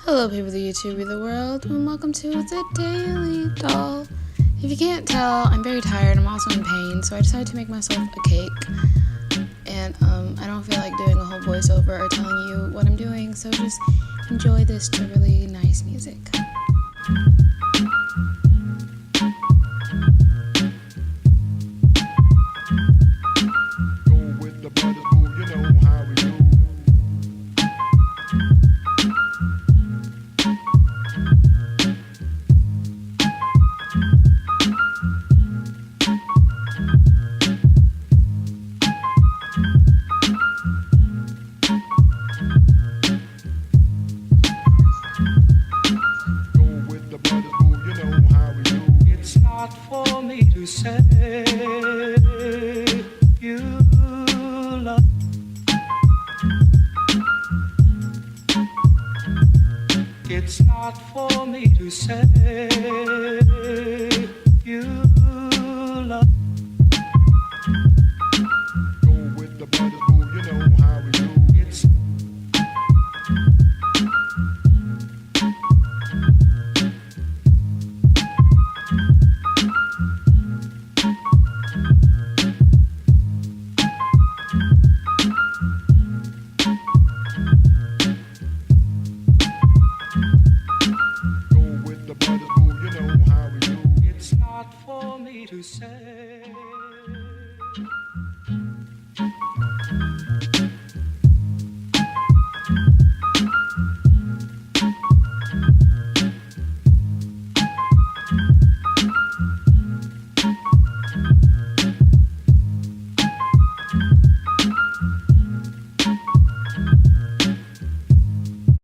Hello people of the YouTube of the world, and welcome to the Daily Doll. If you can't tell, I'm very tired. I'm also in pain, so I decided to make myself a cake. And I don't feel like doing a whole voiceover or telling you what I'm doing, so just enjoy this to really nice music. It's not for me to say you love. It's not for me to say